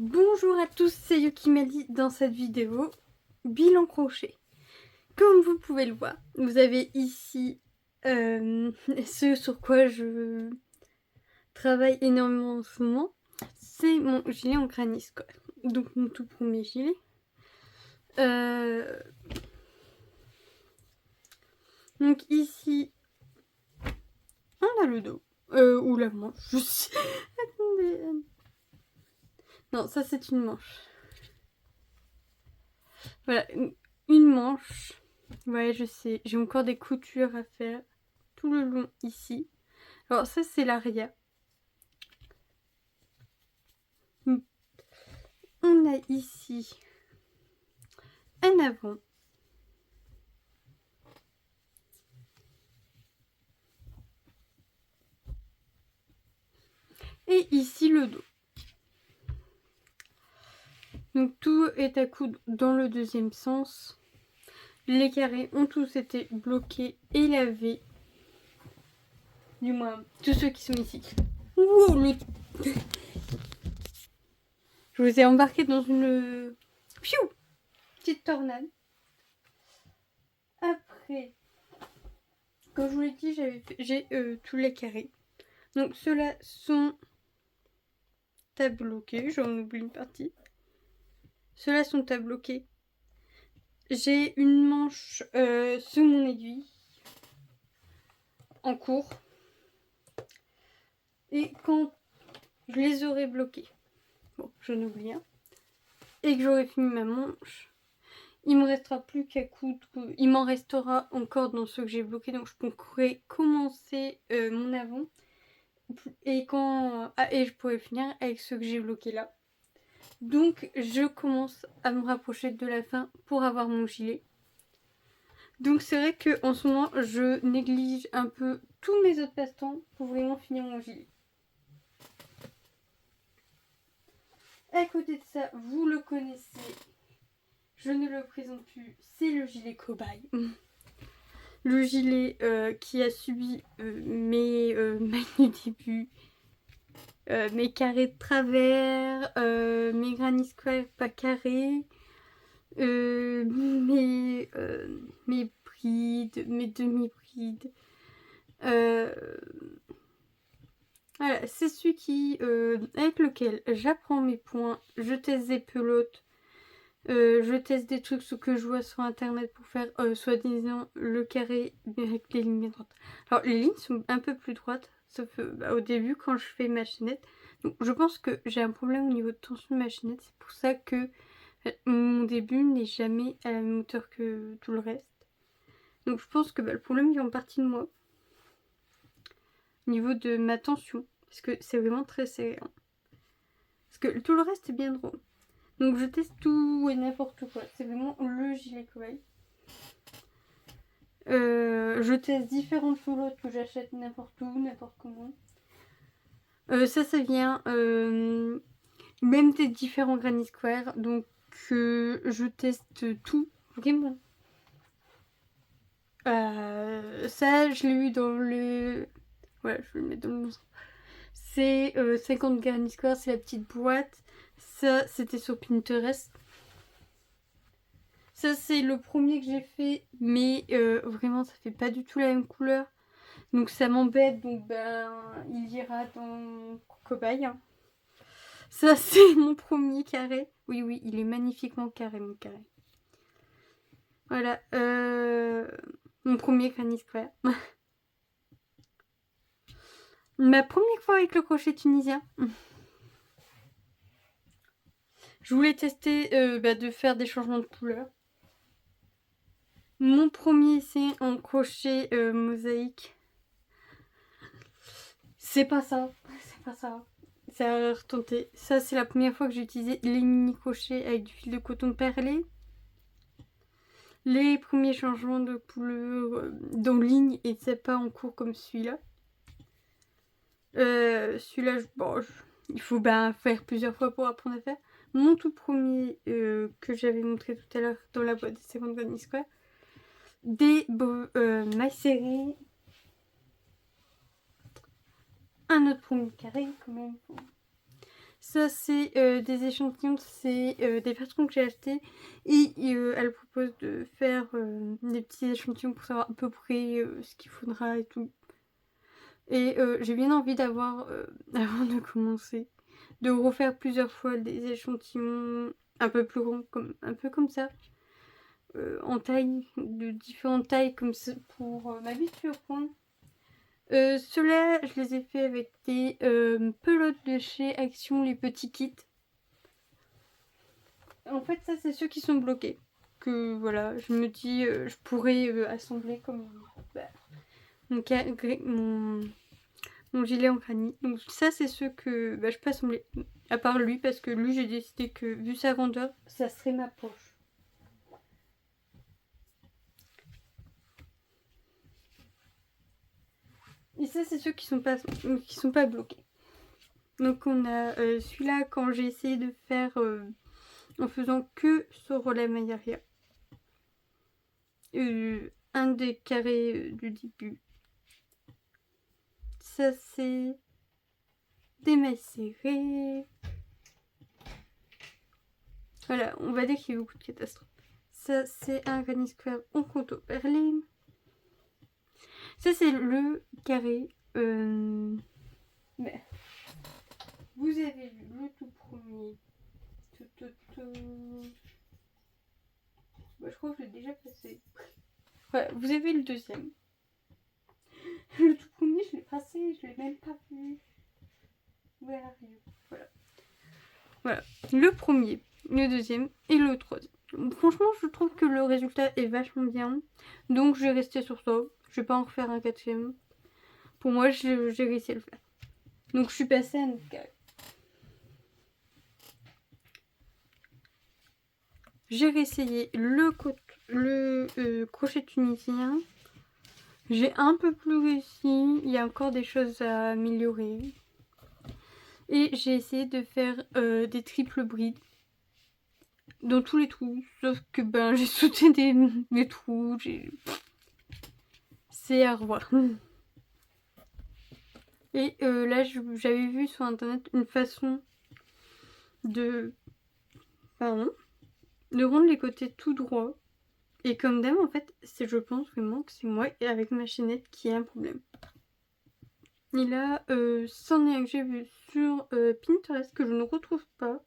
Bonjour à tous, c'est Yukimeli dans cette vidéo bilan crochet. Comme vous pouvez le voir, vous avez ici ce sur quoi je travaille énormément en ce moment. C'est mon gilet en granny square, donc mon tout premier gilet. Donc ici, on a le dos, ou la manche, je sais. Attendez. Non, ça c'est une manche. Voilà, une manche. Ouais, je sais, j'ai encore des coutures à faire tout le long ici. Alors ça c'est l'arrière. On a ici un avant. Et ici le dos. Donc tout est à coudre dans le deuxième sens. Les carrés ont tous été bloqués et lavés. Du moins, tous ceux qui sont ici. Wow, Je vous ai embarqué dans une petite tornade. Après, comme je vous l'ai dit, j'ai tous les carrés. Donc ceux-là sont à bloquer. J'en oublie une partie. Ceux-là sont à bloquer. J'ai une manche sous mon aiguille en cours. Et quand je les aurai bloqués, bon, j'en oublie un, et que j'aurai fini ma manche, il me restera plus qu'à coudre. Il m'en restera encore dans ceux que j'ai bloqués, donc je pourrai commencer mon avant. Et je pourrai finir avec ceux que j'ai bloqués là. Donc je commence à me rapprocher de la fin pour avoir mon gilet. Donc c'est vrai qu'en ce moment je néglige un peu tous mes autres passe-temps pour vraiment finir mon gilet. À côté de ça, vous le connaissez, je ne le présente plus, c'est le gilet cobaye. Le gilet qui a subi mes mailles du début, mes carrés de travers, mes granny square pas carrés, mes brides, mes demi-brides. Voilà, c'est celui avec lequel j'apprends mes points, je teste des pelotes, je teste des trucs ce que je vois sur internet pour faire soi-disant le carré avec les lignes droites. Alors les lignes sont un peu plus droites, sauf au début quand je fais ma chaînette. Donc je pense que j'ai un problème au niveau de tension de ma chaînette, c'est pour ça que mon début n'est jamais à la même hauteur que tout le reste. Donc je pense que le problème vient en partie de moi. Au niveau de ma tension, parce que c'est vraiment très serré. Parce que tout le reste est bien drôle. Donc je teste tout et n'importe quoi. C'est vraiment le gilet cobaye. Je teste différentes pelotes que j'achète n'importe où, n'importe comment. Ça vient même des différents granny square. Donc je teste tout, vraiment. Ça, je l'ai eu dans le... Ouais, je vais le mettre dans le... C'est 50 granny square, c'est la petite boîte. Ça, c'était sur Pinterest. Ça, c'est le premier que j'ai fait, mais vraiment, ça fait pas du tout la même couleur. Donc ça m'embête, donc il ira dans cobaye. Ça, c'est mon premier carré. Oui, oui, il est magnifiquement carré, mon carré. Voilà, mon premier granny square. Ma première fois avec le crochet tunisien. Je voulais tester de faire des changements de couleur. Mon premier essai en crochet mosaïque. C'est pas ça. C'est pas ça. Ça a retenté. Ça, c'est la première fois que j'ai utilisé les mini crochets avec du fil de coton perlé. Les premiers changements de couleur dans ligne et pas en cours comme celui-là. Celui-là, il faut faire plusieurs fois pour apprendre à faire. Mon tout premier que j'avais montré tout à l'heure dans la boîte des 50 Granny Square. Des My Série. Un autre premier carré quand même. Ça, c'est des échantillons, c'est des patrons que j'ai achetés. Et elle propose de faire des petits échantillons pour savoir à peu près ce qu'il faudra et tout. Et j'ai bien envie d'avoir, avant de commencer, de refaire plusieurs fois des échantillons un peu plus grands, un peu comme ça. En taille, de différentes tailles comme ça pour ma vie sur point. Ceux-là, je les ai fait avec des pelotes de chez Action, les petits kits. En fait, ça, c'est ceux qui sont bloqués. Que voilà, je me dis, je pourrais assembler comme bah, mon gilet en granit. Donc, ça, c'est ceux que bah, je peux assembler. À part lui, parce que lui, j'ai décidé que, vu sa grandeur, ça serait ma poche. Et ça, c'est ceux qui sont pas bloqués. Donc on a celui-là quand j'ai essayé de faire en faisant que ce relais Maillard. Un des carrés du début. Ça c'est des mailles serrées. Voilà, on va dire qu'il y a beaucoup de catastrophes. Ça c'est un granny square en contour perlé. Ça c'est le carré. Mais vous avez vu le tout premier. Bah, je crois que je l'ai déjà passé. Ouais, vous avez le deuxième. Le tout premier, je l'ai passé, je l'ai même pas vu. Where are you? Voilà. Voilà. Le premier, le deuxième et le troisième. Franchement, je trouve que le résultat est vachement bien. Donc, je vais rester sur ça. Je vais pas en refaire un quatrième. Pour moi, j'ai réussi à le faire. Donc, je suis passée à 9 carrés. J'ai réessayé le crochet tunisien. J'ai un peu plus réussi. Il y a encore des choses à améliorer. Et j'ai essayé de faire des triples brides dans tous les trous. Sauf que ben j'ai sauté des trous. C'est à revoir. Et là j'avais vu sur internet une façon de rendre les côtés tout droits. Et comme d'hab en fait, je pense vraiment que c'est moi et avec ma chaînette qui a un problème. Et là, c'en est un que j'ai vu sur Pinterest que je ne retrouve pas.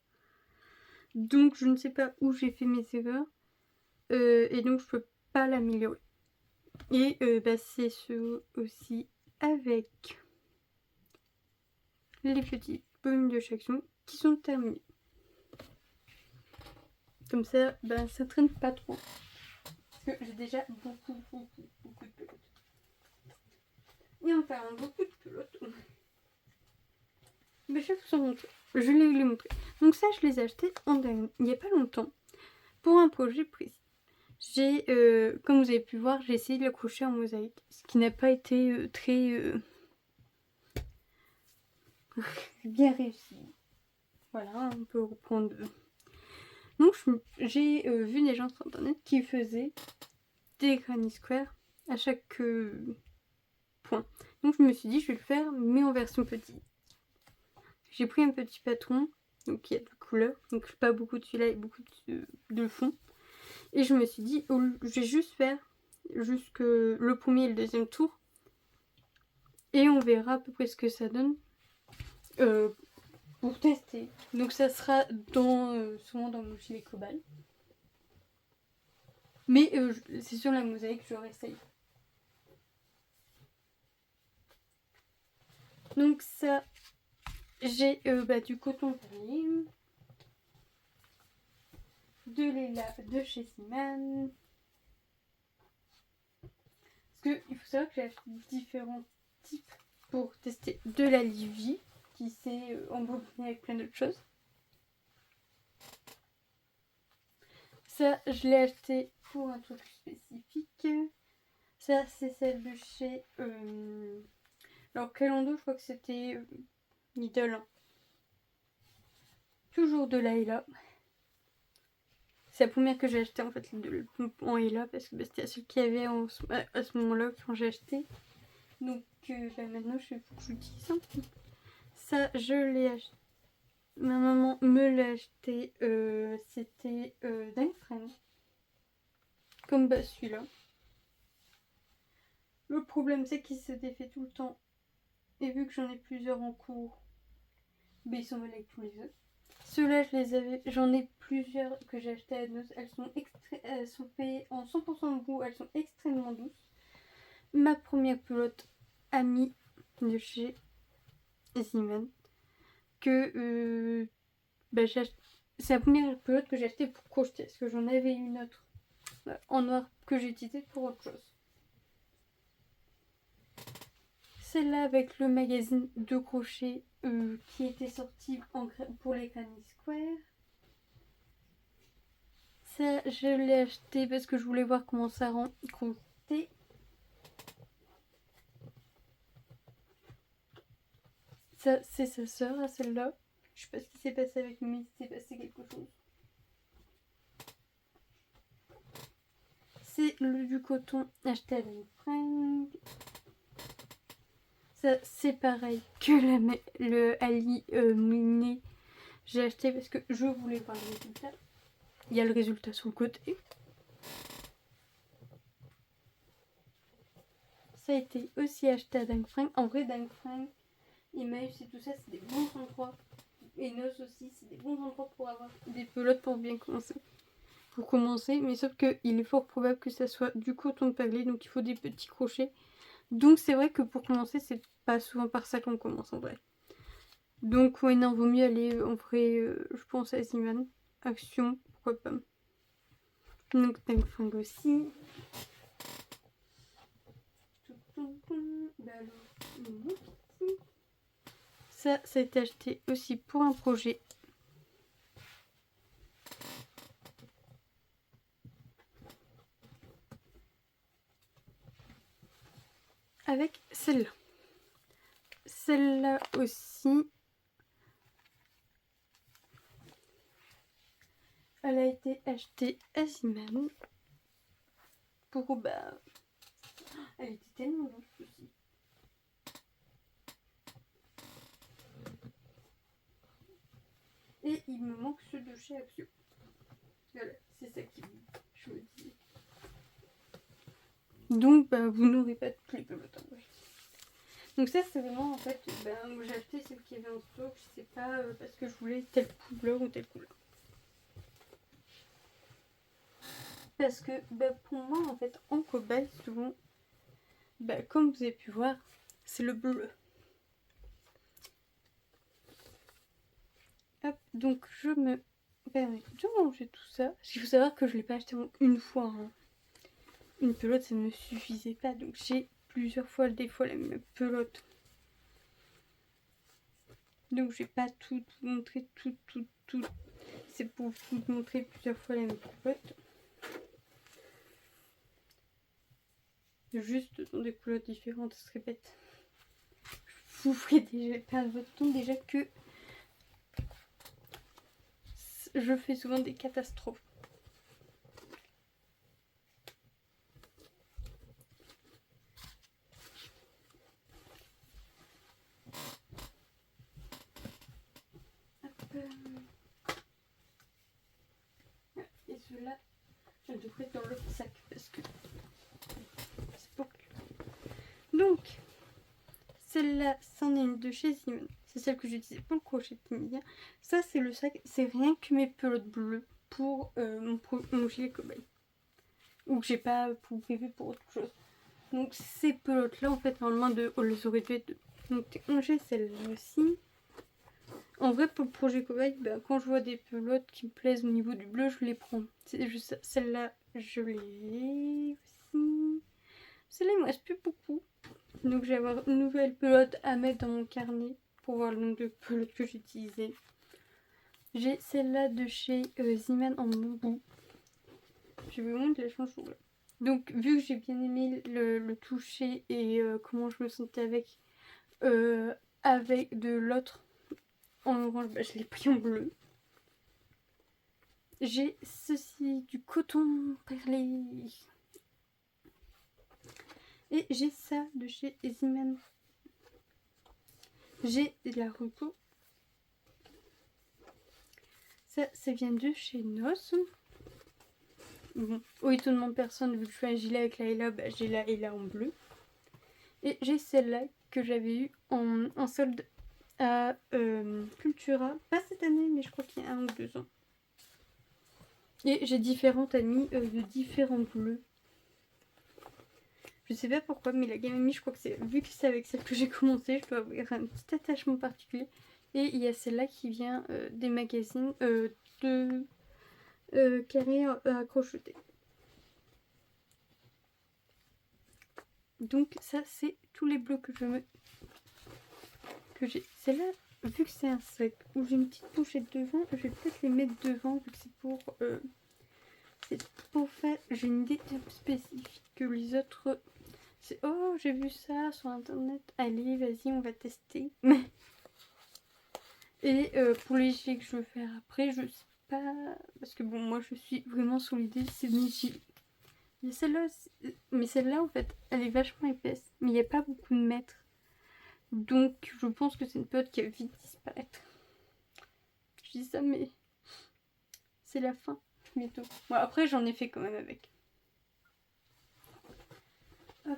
Donc je ne sais pas où j'ai fait mes erreurs. Et donc je peux pas l'améliorer. Et bah, c'est ce aussi avec les petites pommes de chaction qui sont terminées. Comme ça, bah, ça traîne pas trop. Parce que j'ai déjà beaucoup de pelotes. Et en parlant beaucoup de pelotes, bah, je vais vous en montrer. Je vais les montrer. Donc ça, je les ai achetés il n'y a pas longtemps pour un projet précis. J'ai, comme vous avez pu voir, j'ai essayé de l'accrocher en mosaïque, ce qui n'a pas été très bien réussi. Voilà, on peut reprendre. Donc j'ai vu des gens sur internet qui faisaient des granny square à chaque point. Donc je me suis dit je vais le faire mais en version petite. J'ai pris un petit patron, donc il y a de couleurs, donc pas beaucoup de celui-là et beaucoup de fond. Et je me suis dit je vais juste faire jusque le premier et le deuxième tour. Et on verra à peu près ce que ça donne pour tester. Donc ça sera souvent dans mon gilet cobalt. Mais c'est sur la mosaïque, je réessaye. Donc ça, j'ai du coton perlé, de l'éla de chez Siman. Parce qu'il faut savoir que j'ai acheté différents types pour tester de la Livy, qui s'est embobinée avec plein d'autres choses. Ça, je l'ai acheté pour un truc spécifique. Ça, c'est celle de chez... Alors, Calando, je crois que c'était Lidl. Toujours de la Ella. C'est la première que j'ai acheté en fait en Ella parce que c'était celle qu'il y avait à ce moment-là quand j'ai acheté. Donc maintenant je sais que j'utilise. Ça, je l'ai acheté. ma maman me l'a acheté, c'était d'Anframe. Comme bah, celui-là. Le problème c'est qu'il se défait tout le temps. Et vu que j'en ai plusieurs en cours, bah, ils sont mêlés tous les œufs. Ceux-là, j'en ai plusieurs que j'ai acheté à Nos. Elles sont faites en 100% de goût, elles sont extrêmement douces. Ma première pelote amie de chez Siemens que bah, c'est la première pelote que j'ai achetée pour crocheter parce que j'en avais une autre en noir que j'ai utilisée pour autre chose. Celle-là avec le magazine de crochet qui était sorti pour les Granny Square. Ça, je l'ai acheté parce que je voulais voir comment ça rend crocheté. Ça, c'est sa sœur à celle-là. Je sais pas ce qui s'est passé avec lui, mais il s'est passé quelque chose. C'est du coton acheté à Fringues. Ça, c'est pareil que le Ali mouliné. J'ai acheté parce que je voulais voir le résultat. Il y a le résultat sur le côté. Ça a été aussi acheté à Dangfring. En vrai, Dangfring, Emmaüs et tout ça, c'est des bons endroits. Et Nos aussi, c'est des bons endroits pour avoir des pelotes pour bien commencer. Pour commencer, mais sauf qu'il est fort probable que ça soit du coton perlé, donc il faut des petits crochets. Donc c'est vrai que pour commencer, c'est pas souvent par ça qu'on commence en vrai. Donc ouais, non, vaut mieux aller en vrai, je pense à Siman. Action, pourquoi pas. Donc Dangfring aussi. Ça a été acheté aussi pour un projet. Avec celle-là. Celle-là aussi. Elle a été achetée à Siman. Pour bah. Elle était tellement douce aussi. Et il me manque ceux de chez Action. Voilà, c'est ça qui je me disais. Donc bah, vous n'aurez pas toutes les pelotes en vrai. Donc ça c'est vraiment en fait, j'ai acheté celle qui avait en stock, je sais pas, parce que je voulais telle couleur ou telle couleur. Parce que pour moi en fait en cobaye souvent, comme vous avez pu voir, c'est le bleu. Hop, donc je me permets de ranger tout ça. Parce qu'il faut savoir que je ne l'ai pas acheté une fois. Hein. Une pelote ça ne me suffisait pas, donc j'ai plusieurs fois des fois la même pelote. Donc je vais pas tout montrer, tout. C'est pour vous montrer plusieurs fois la même pelote. Juste dans des couleurs différentes, ce serait bête. Je vous ferai déjà perdre votre temps déjà que je fais souvent des catastrophes. Et ceux-là, je devrais être dans le sac parce que c'est pour que... Donc, celle-là, c'en est une de chez Simon. C'est celle que j'utilisais pour le crochet de Timidien. Ça, c'est le sac. C'est rien que mes pelotes bleues pour mon gilet cobaye. Ou que j'ai pas prévu pour autre chose. Donc, ces pelotes-là, en fait, normalement, on les aurait fait deux. Donc, j'ai celle-là aussi. En vrai, pour le projet cobaye, quand je vois des pelotes qui me plaisent au niveau du bleu, je les prends. C'est juste celle-là, je l'ai aussi. Celle-là, il me reste plus beaucoup. Donc, je vais avoir une nouvelle pelote à mettre dans mon carnet pour voir le nombre de pelotes que j'ai utilisées. J'ai celle-là de chez Ziman en boubou. Je vais vraiment de la changer. Donc, vu que j'ai bien aimé le toucher et comment je me sentais avec de l'autre en orange, je l'ai pris en bleu. J'ai ceci, du coton perlé. Et j'ai ça de chez Ziman. J'ai la repos. Ça vient de chez NOS. Bon, au étonnement de personne, vu que je fais un gilet avec la Ella, bah, j'ai la Ella en bleu. Et j'ai celle-là que j'avais eue en solde à Cultura. Pas cette année, mais je crois qu'il y a 1 ou 2 ans. Et j'ai différentes amies de différents bleus. Je sais pas pourquoi, mais la gamme amie, je crois que c'est, vu que c'est avec celle que j'ai commencé, je dois avoir un petit attachement particulier. Et il y a celle-là qui vient des magazines de carré à crocheter. Donc ça, c'est tous les bleus que j'ai. Celle-là, vu que c'est un sac où j'ai une petite pochette devant, je vais peut-être les mettre devant, vu que c'est pour faire. J'ai une idée spécifique que les autres. C'est oh, j'ai vu ça sur internet. Allez, vas-y, on va tester. Et pour les gilets que je veux faire après, je sais pas. Parce que bon, moi je suis vraiment sur l'idée, c'est mes gilets. Il y a celle-là, mais celle-là en fait, elle est vachement épaisse. Mais il n'y a pas beaucoup de mètres. Donc je pense que c'est une période qui va vite disparaître. Je dis ça, mais c'est la fin bientôt. Bon, après, j'en ai fait quand même avec. Hop.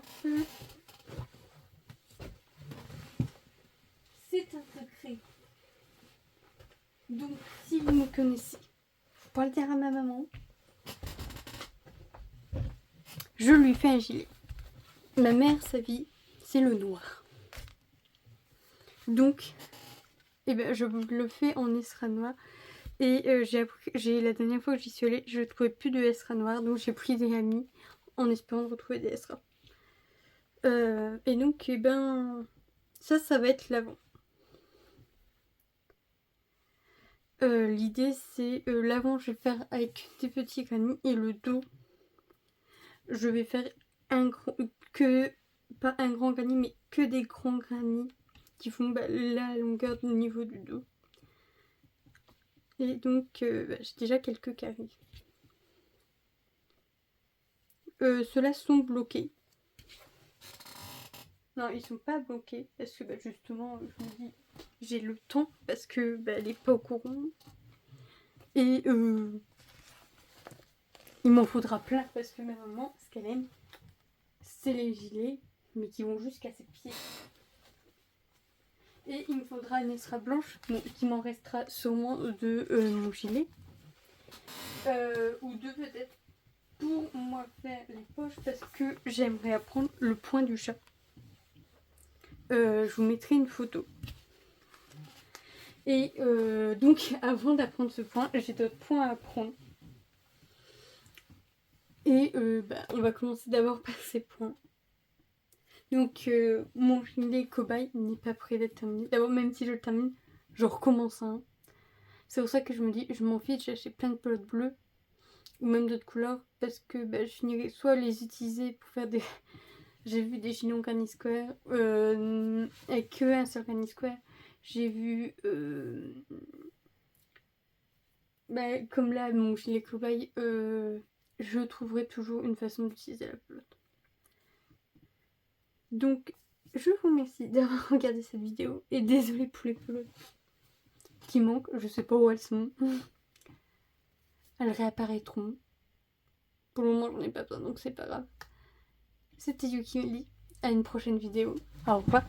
C'est un secret. Donc, si vous me connaissez, faut pas le dire à ma maman. Je lui fais un gilet. Ma mère, sa vie, c'est le noir. Donc, eh ben, je le fais en Esra noir. Et la dernière fois que j'y suis allée, je ne trouvais plus de Esra noir. Donc, j'ai pris des amis en espérant de retrouver des Esra. Et donc, eh ben, ça va être l'avant. L'idée, c'est l'avant, je vais faire avec des petits granits. Et le dos, je vais faire pas un grand granit, mais que des grands granits qui font la longueur du niveau du dos. Et donc j'ai déjà quelques carrés. Ceux-là sont bloqués. Non, ils sont pas bloqués parce que justement, je me dis, j'ai le temps parce que elle est pas au courant. Et il m'en faudra plein parce que ma maman, ce qu'elle aime, c'est les gilets, mais qui vont jusqu'à ses pieds. Et il me faudra une extra blanche, qui m'en restera sûrement de mon gilet. Ou deux peut-être, pour moi faire les poches, parce que j'aimerais apprendre le point du chat. Je vous mettrai une photo. Et donc avant d'apprendre ce point, j'ai d'autres points à apprendre. Et on va commencer d'abord par ces points. Donc mon gilet cobaye n'est pas prêt d'être terminé. D'abord, même si je le termine, je recommence un. C'est pour ça que je me dis, je m'en fiche, j'ai acheté plein de pelotes bleues ou même d'autres couleurs parce que je finirai soit les utiliser pour faire des. J'ai vu des gilets en granny square avec que un seul granny square. J'ai vu comme là mon gilet cobaye, je trouverai toujours une façon d'utiliser la pelote. Donc je vous remercie d'avoir regardé cette vidéo et désolée pour les pelotes qui manquent, je sais pas où elles sont. Elles réapparaîtront. Pour le moment j'en ai pas besoin donc c'est pas grave. C'était Yuki Meli, à une prochaine vidéo. Au revoir.